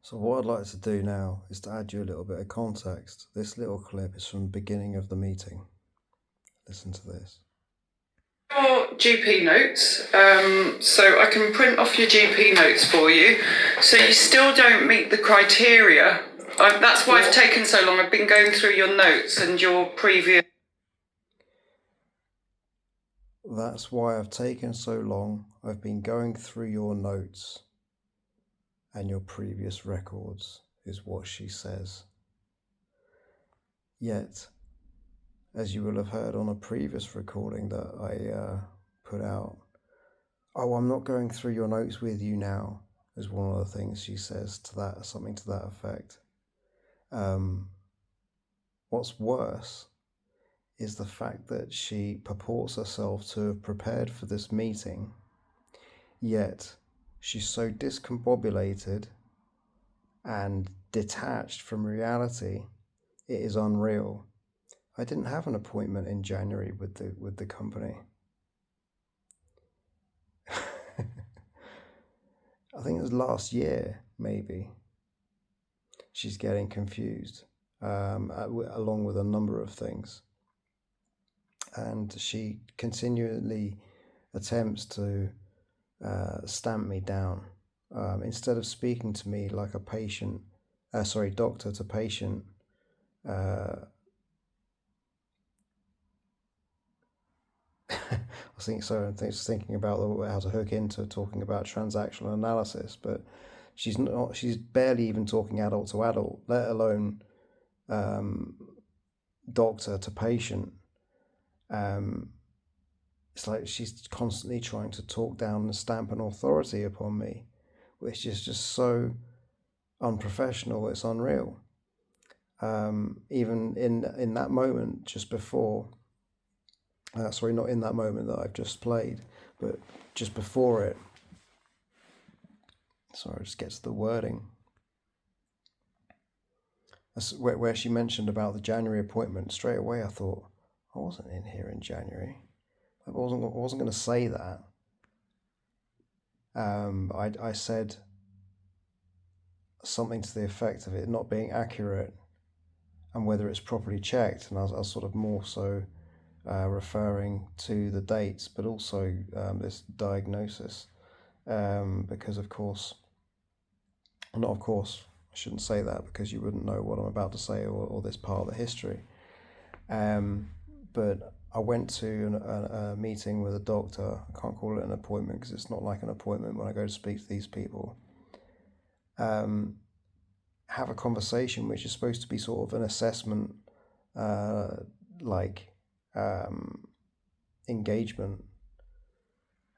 So what I'd like to do now is to add you a little bit of context. This little clip is from the beginning of the meeting. Listen to this. Your GP notes, so I can print off your GP notes for you. So you still don't meet the criteria. That's why I've taken so long. I've been going through your notes and your previous. That's why I've taken so long. I've been going through your notes and your previous records, is what she says. Yet, as you will have heard on a previous recording that I put out, oh, I'm not going through your notes with you now, is one of the things she says to that, something to that effect. What's worse is the fact that she purports herself to have prepared for this meeting, yet she's so discombobulated and detached from reality, it is unreal. I didn't have an appointment in January with the company. I think it was last year, maybe. She's getting confused, along with a number of things. And she continually attempts to stamp me down. Instead of speaking to me like a patient, doctor to patient, I think so. I was thinking about how to hook into talking about transactional analysis, but she's not. She's barely even talking adult to adult, let alone doctor to patient. It's like she's constantly trying to talk down and stamp an authority upon me, which is just so unprofessional. It's unreal. Even in that moment, just before. Sorry, not in that moment that I've just played, but just before it. Sorry, I just get to the wording. Where she mentioned about the January appointment, straight away I thought, I wasn't in here in January. I wasn't going to say that. I said something to the effect of it not being accurate and whether it's properly checked, and I was sort of more so referring to the dates, but also this diagnosis, because of course, not of course, I shouldn't say that because you wouldn't know what I'm about to say or this part of the history. But I went to a meeting with a doctor. I can't call it an appointment because it's not like an appointment when I go to speak to these people. Have a conversation which is supposed to be sort of an assessment, engagement,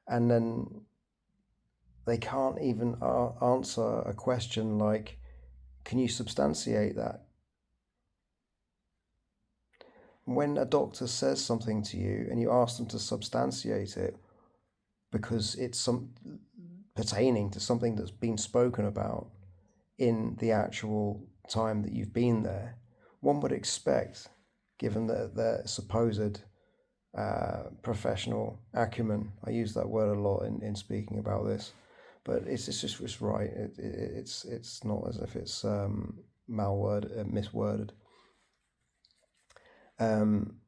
and then they can't even answer a question like, can you substantiate that? When a doctor says something to you and you ask them to substantiate it because it's pertaining to something that's been spoken about in the actual time that you've been there, one would expect, given their supposed professional acumen, I use that word a lot in speaking about this, but it's right. It's not as if it's misworded. And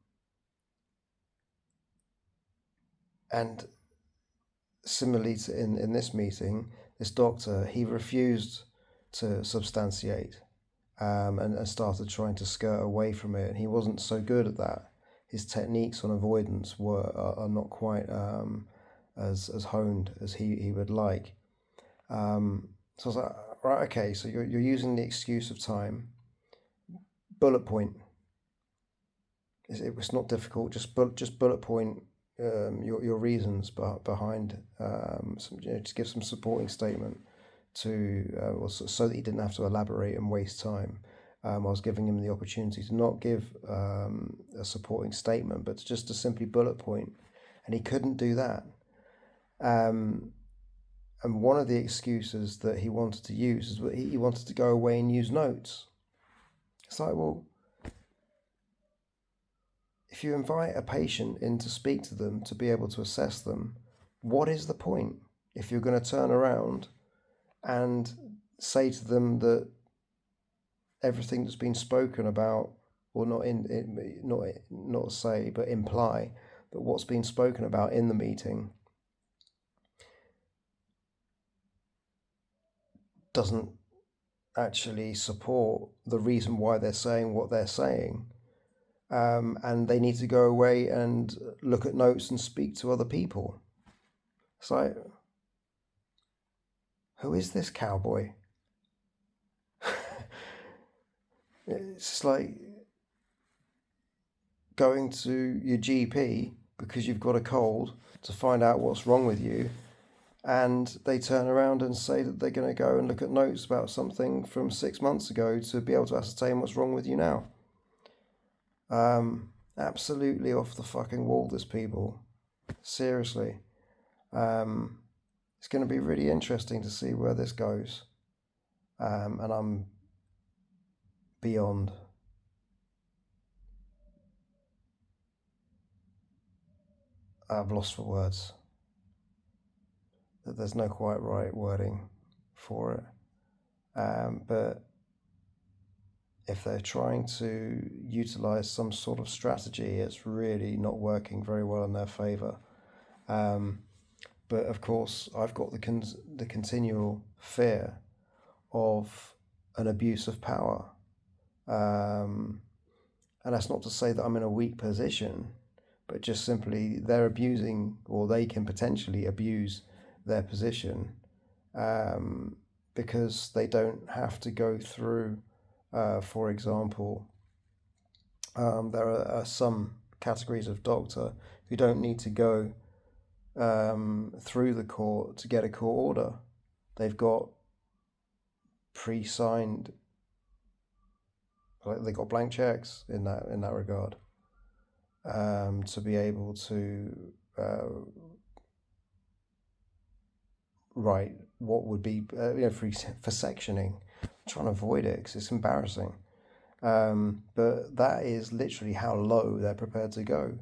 similarly to in this meeting, this doctor, he refused to substantiate, and started trying to skirt away from it. And he wasn't so good at that. His techniques on avoidance are not quite as honed as he would like. So I was like, right, okay, so you're using the excuse of time. Bullet point. It was not difficult. Just bullet point your reasons behind just give some supporting statement to so that he didn't have to elaborate and waste time. I was giving him the opportunity to not give a supporting statement, but just to simply bullet point, and he couldn't do that. And one of the excuses that he wanted to use is that he wanted to go away and use notes. It's like, well, if you invite a patient in to speak to them, to be able to assess them, what is the point if you're going to turn around and say to them that everything that's been spoken about, or not say, but imply that what's been spoken about in the meeting doesn't actually support the reason why they're saying what they're saying. And they need to go away and look at notes and speak to other people. It's like, who is this cowboy? It's like going to your GP because you've got a cold to find out what's wrong with you, and they turn around and say that they're going to go and look at notes about something from 6 months ago to be able to ascertain what's wrong with you now. Absolutely off the fucking wall, this people. Seriously. It's going to be really interesting to see where this goes. And I'm beyond. I've lost for words. There's no quite right wording for it. But if they're trying to utilize some sort of strategy, it's really not working very well in their favor. But of course, I've got the continual fear of an abuse of power. And that's not to say that I'm in a weak position, but just simply they're abusing, or they can potentially abuse their position, because they don't have to go through, for example, there are some categories of doctor who don't need to go through the court to get a court order. They've got pre-signed, they've got blank checks in that regard, to be able to write what would be for sectioning. I'm trying to avoid it because it's embarrassing. But that is literally how low they're prepared to go.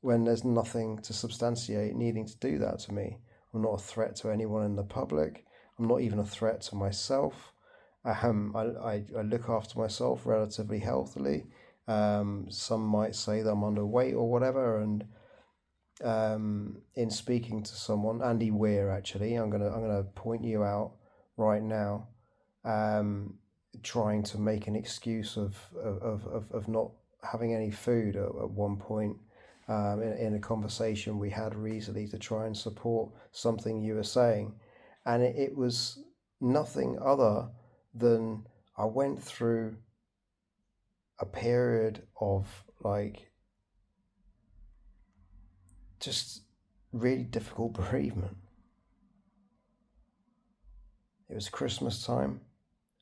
When there's nothing to substantiate needing to do that to me. I'm not a threat to anyone in the public. I'm not even a threat to myself. I look after myself relatively healthily. Some might say that I'm underweight or whatever, and in speaking to someone, Andy Weir, actually, I'm gonna point you out right now, trying to make an excuse of not having any food at one point, in a conversation we had recently to try and support something you were saying, and it was nothing other than I went through a period of like just really difficult bereavement. It was Christmas time,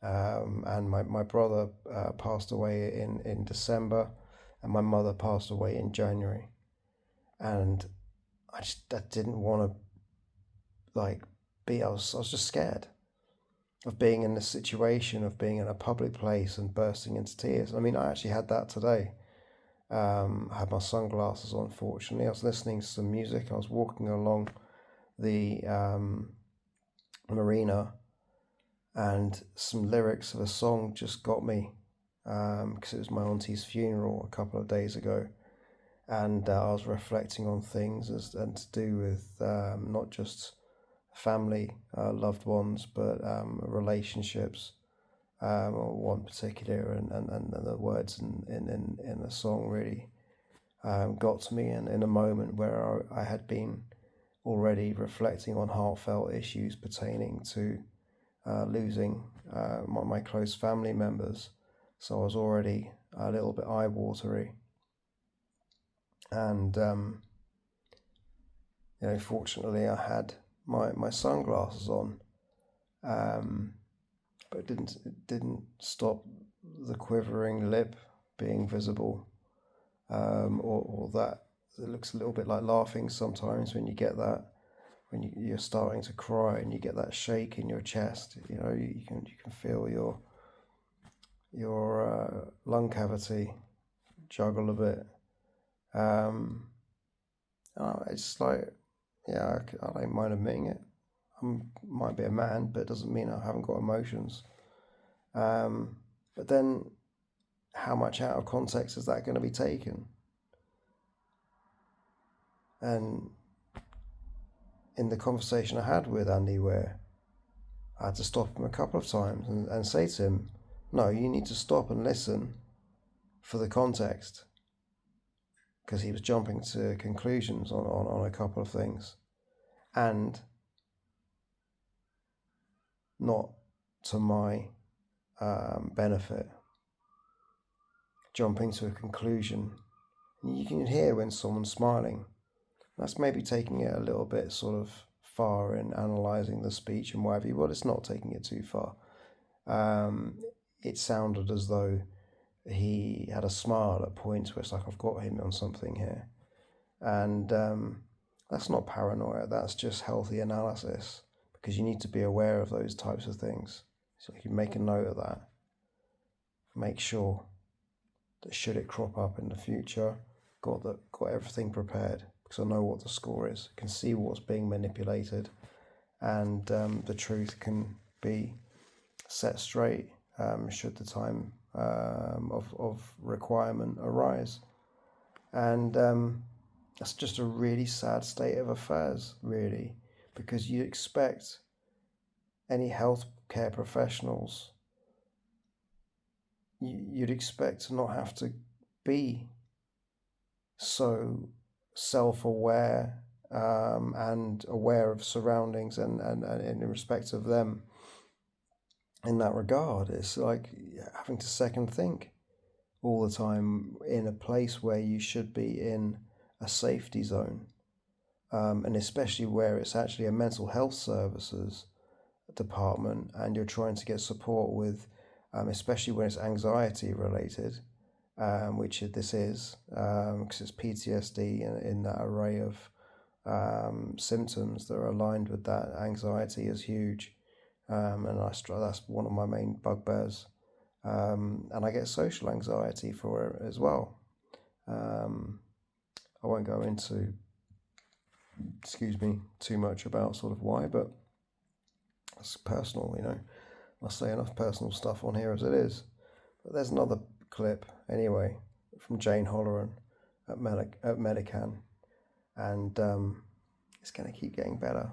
and my brother passed away in December, and my mother passed away in January, and I didn't want to I was just scared of being in this situation, of being in a public place and bursting into tears. I mean, I actually had that today. I had my sunglasses on, fortunately. I was listening to some music. I was walking along the marina, and some lyrics of a song just got me, because it was my auntie's funeral a couple of days ago. And I was reflecting on things and to do with not just family, loved ones, but relationships. One particular, and the words in the song really got to me, and in a moment where I had been already reflecting on heartfelt issues pertaining to losing my close family members. So I was already a little bit eye-watery, and fortunately I had my sunglasses on, but it didn't stop the quivering lip being visible, or that it looks a little bit like laughing sometimes when you get that, when you're starting to cry and you get that shake in your chest. You can feel your lung cavity juggle a bit. It's like, yeah, I don't mind admitting it. might be a man, but it doesn't mean I haven't got emotions. But then, how much out of context is that going to be taken? And in the conversation I had with Andy, where I had to stop him a couple of times and say to him, no, you need to stop and listen for the context, because he was jumping to conclusions on a couple of things, and not to my benefit, jumping to a conclusion. You can hear when someone's smiling. That's maybe taking it a little bit sort of far in analysing the speech and whatever. Well, it's not taking it too far. It sounded as though he had a smile at points where it's like, I've got him on something here. And that's not paranoia, that's just healthy analysis, because you need to be aware of those types of things. So you can make a note of that. Make sure that should it crop up in the future, got everything prepared, because I know what the score is, can see what's being manipulated, and the truth can be set straight should the time of requirement arise. And that's just a really sad state of affairs, really, because you expect any healthcare professionals, you'd expect to not have to be so self-aware and aware of surroundings and in respect of them. In that regard, it's like having to second think all the time in a place where you should be in a safety zone, and especially where it's actually a mental health services department, and you're trying to get support with, especially when it's anxiety related, which this is, because it's PTSD in that array of symptoms that are aligned with that. Anxiety is huge, and that's one of my main bugbears, and I get social anxiety for it as well. I won't go into, too much about sort of why, but it's personal, I say enough personal stuff on here as it is. But there's another clip, anyway, from Jane Holleran at Medican, and it's going to keep getting better.